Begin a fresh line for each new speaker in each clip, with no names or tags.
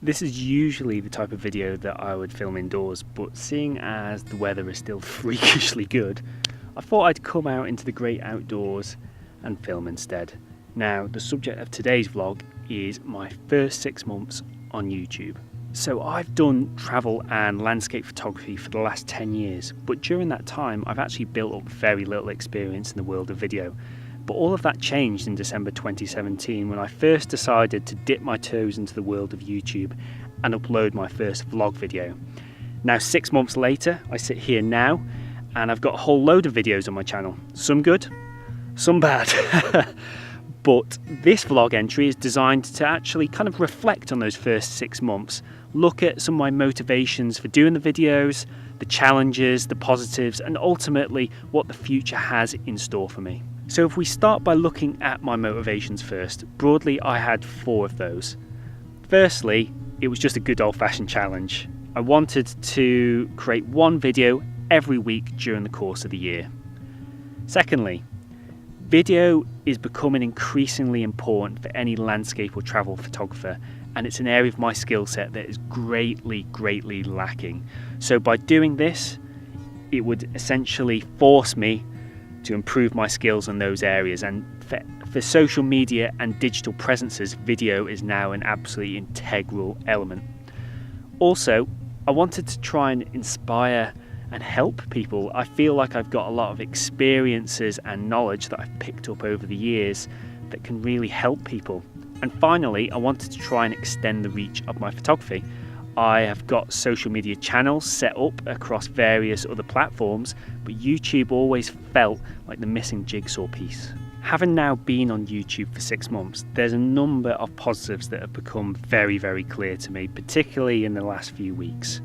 This is usually the type of video that I would film indoors, but seeing as the weather is still freakishly good, I thought I'd come out into the great outdoors and film instead. Now, the subject of today's vlog is my first 6 months on YouTube. So I've done travel and landscape photography for the last 10 years, but during that time I've actually built up very little experience in the world of video. But all of that changed in December 2017 when I first decided to dip my toes into the world of YouTube and upload my first vlog video. Now 6 months later, I sit here now and I've got a whole load of videos on my channel. Some good, some bad. But this vlog entry is designed to actually kind of reflect on those first 6 months, look at some of my motivations for doing the videos, the challenges, the positives, and ultimately what the future has in store for me. So if we start by looking at my motivations first, broadly I had 4 of those. Firstly, it was just a good old-fashioned challenge. I wanted to create one video every week during the course of the year. Secondly, video is becoming increasingly important for any landscape or travel photographer, and it's an area of my skill set that is greatly lacking. So by doing this, it would essentially force me to improve my skills in those areas, and for social media and digital presences, video is now an absolutely integral element. Also, I wanted to try and inspire and help people. I feel like I've got a lot of experiences and knowledge that I've picked up over the years that can really help people. And finally, I wanted to try and extend the reach of my photography. I have got social media channels set up across various other platforms, but YouTube always felt like the missing jigsaw piece. Having now been on YouTube for 6 months, there's a number of positives that have become very clear to me, particularly in the last few weeks.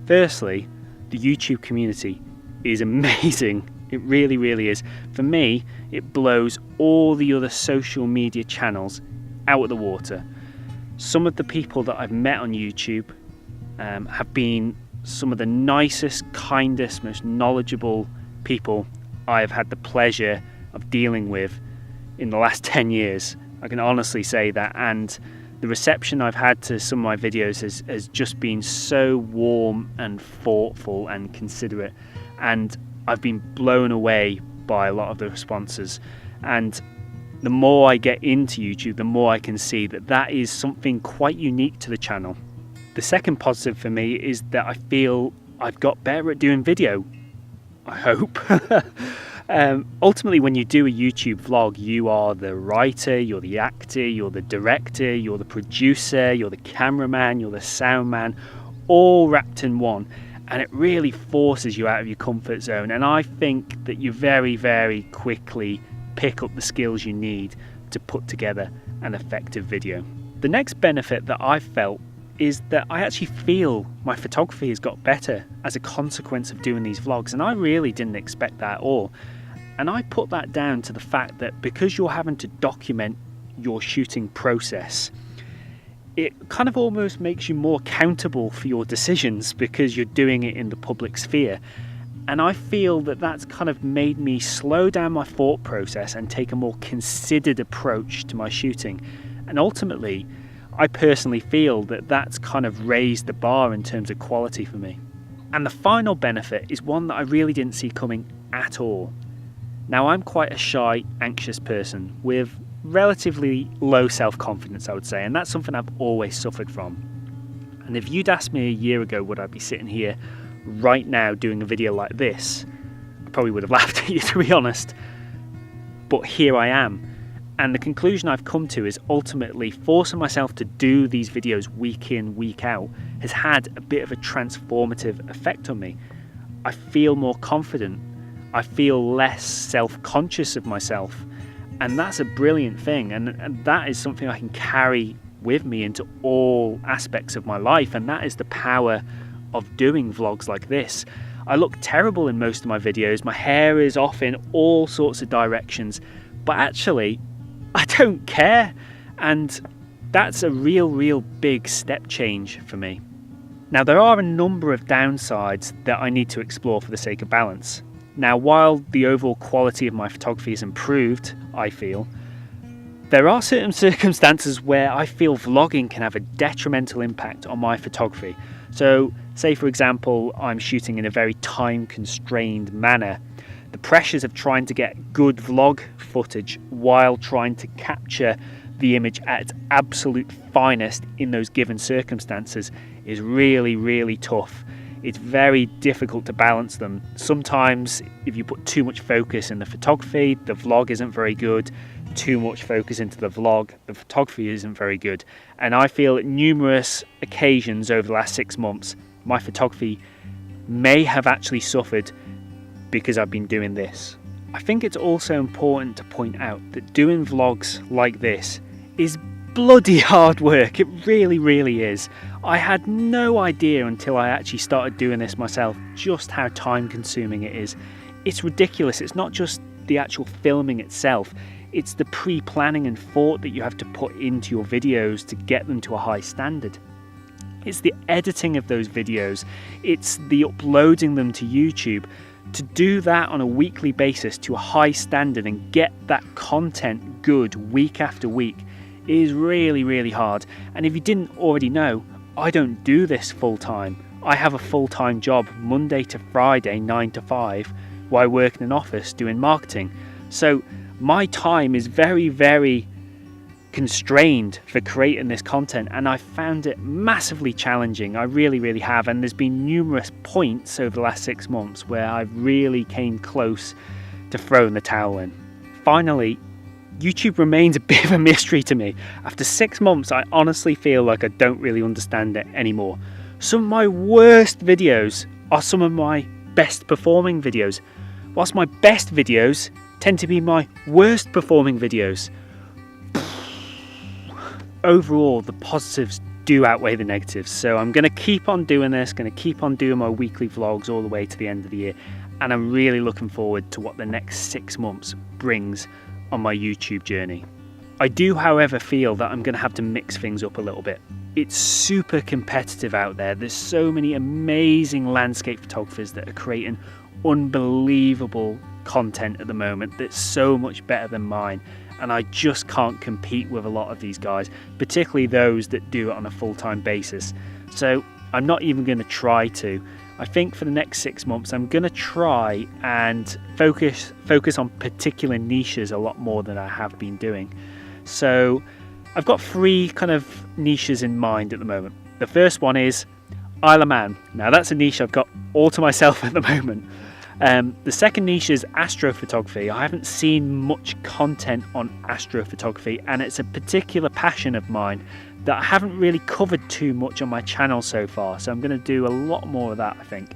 Firstly, the YouTube community is amazing. It really is. For me, it blows all the other social media channels out of the water. Some of the people that I've met on YouTube have been some of the nicest, kindest, most knowledgeable people I have had the pleasure of dealing with in the last 10 years. I can honestly say that, and the reception I've had to some of my videos has just been so warm and thoughtful and considerate, and I've been blown away by a lot of the responses. And the more I get into YouTube, the more I can see that that is something quite unique to the channel. The second positive for me is that I feel I've got better at doing video. I hope. Ultimately, when you do a YouTube vlog, you are the writer, you're the actor, you're the director, you're the producer, you're the cameraman, you're the sound man, all wrapped in one. And it really forces you out of your comfort zone. And I think that you very quickly pick up the skills you need to put together an effective video. The next benefit that I've felt is that I actually feel my photography has got better as a consequence of doing these vlogs, and I really didn't expect that at all. And I put that down to the fact that because you're having to document your shooting process, it kind of almost makes you more accountable for your decisions because you're doing it in the public sphere. And I feel that that's kind of made me slow down my thought process and take a more considered approach to my shooting. And ultimately, I personally feel that that's kind of raised the bar in terms of quality for me. And the final benefit is one that I really didn't see coming at all. Now, I'm quite a shy, anxious person with relatively low self-confidence, I would say, and that's something I've always suffered from. And if you'd asked me a year ago would I be sitting here right now doing a video like this, I probably would have laughed at you, to be honest. But here I am, and the conclusion I've come to is ultimately forcing myself to do these videos week in, week out has had a bit of a transformative effect on me. I feel more confident, I feel less self-conscious of myself, and that's a brilliant thing, and that is something I can carry with me into all aspects of my life, and that is the power of doing vlogs like this. I look terrible in most of my videos, my hair is off in all sorts of directions, but actually I don't care, and that's a real big step change for me. Now, there are a number of downsides that I need to explore for the sake of balance. Now, while the overall quality of my photography has improved, I feel, There are certain circumstances where I feel vlogging can have a detrimental impact on my photography. So say for example, I'm shooting in a very time constrained manner. The pressures of trying to get good vlog footage while trying to capture the image at its absolute finest in those given circumstances is really, really tough. It's very difficult to balance them. Sometimes if you put too much focus in the photography, the vlog isn't very good. Too much focus into the vlog, the photography isn't very good. And I feel at numerous occasions over the last 6 months, my photography may have actually suffered because I've been doing this. I think it's also important to point out that doing vlogs like this is bloody hard work. It really, really is. I had no idea until I actually started doing this myself just how time consuming it is. It's ridiculous. It's not just the actual filming itself. It's the pre-planning and thought that you have to put into your videos to get them to a high standard. It's the editing of those videos. It's the uploading them to YouTube. To do that on a weekly basis to a high standard and get that content good week after week is really, really hard. And if you didn't already know, I don't do this full time. I have a full-time job Monday to Friday, 9 to 5, where I work in an office doing marketing. So my time is very, very constrained for creating this content, and I found it massively challenging. I really, really have. And there's been numerous points over the last 6 months where I've really came close to throwing the towel in. Finally, YouTube remains a bit of a mystery to me. After 6 months, I honestly feel like I don't really understand it anymore. Some of my worst videos are some of my best performing videos, whilst my best videos tend to be my worst performing videos. Overall, the positives do outweigh the negatives, so I'm going to keep on doing this, going to keep on doing my weekly vlogs all the way to the end of the year, and I'm really looking forward to what the next 6 months brings on my YouTube journey. I do, however, feel that I'm going to have to mix things up a little bit. It's super competitive out there. There's so many amazing landscape photographers that are creating unbelievable content at the moment that's so much better than mine, and I just can't compete with a lot of these guys, particularly those that do it on a full-time basis. So I'm not even going to try to. I think for the next 6 months I'm going to try and focus on particular niches a lot more than I have been doing. So I've got 3 kind of niches in mind at the moment. The first one is Isle of Man. Now that's a niche I've got all to myself at the moment. The second niche is astrophotography. I haven't seen much content on astrophotography, and it's a particular passion of mine that I haven't really covered too much on my channel so far, so I'm going to do a lot more of that, I think.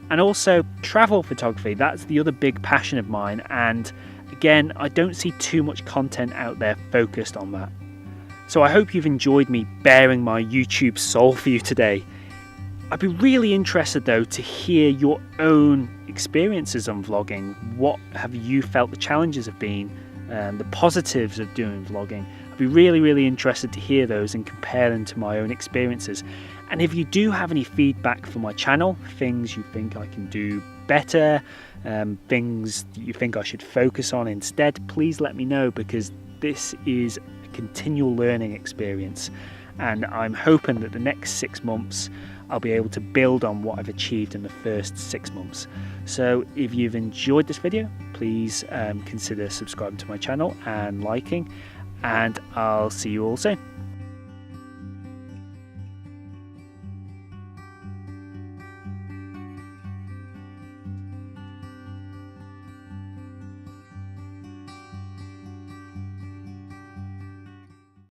And also travel photography, that's the other big passion of mine, and again, I don't see too much content out there focused on that. So I hope you've enjoyed me bearing my YouTube soul for you today. I'd be really interested though to hear your own experiences on vlogging. What have you felt the challenges have been, and the positives of doing vlogging? I'd be really, really interested to hear those and compare them to my own experiences. And if you do have any feedback for my channel, things you think I can do better, things that you think I should focus on instead, please let me know, because this is a continual learning experience, and I'm hoping that the next 6 months I'll be able to build on what I've achieved in the first 6 months. So if you've enjoyed this video, please consider subscribing to my channel and liking, and I'll see you all soon.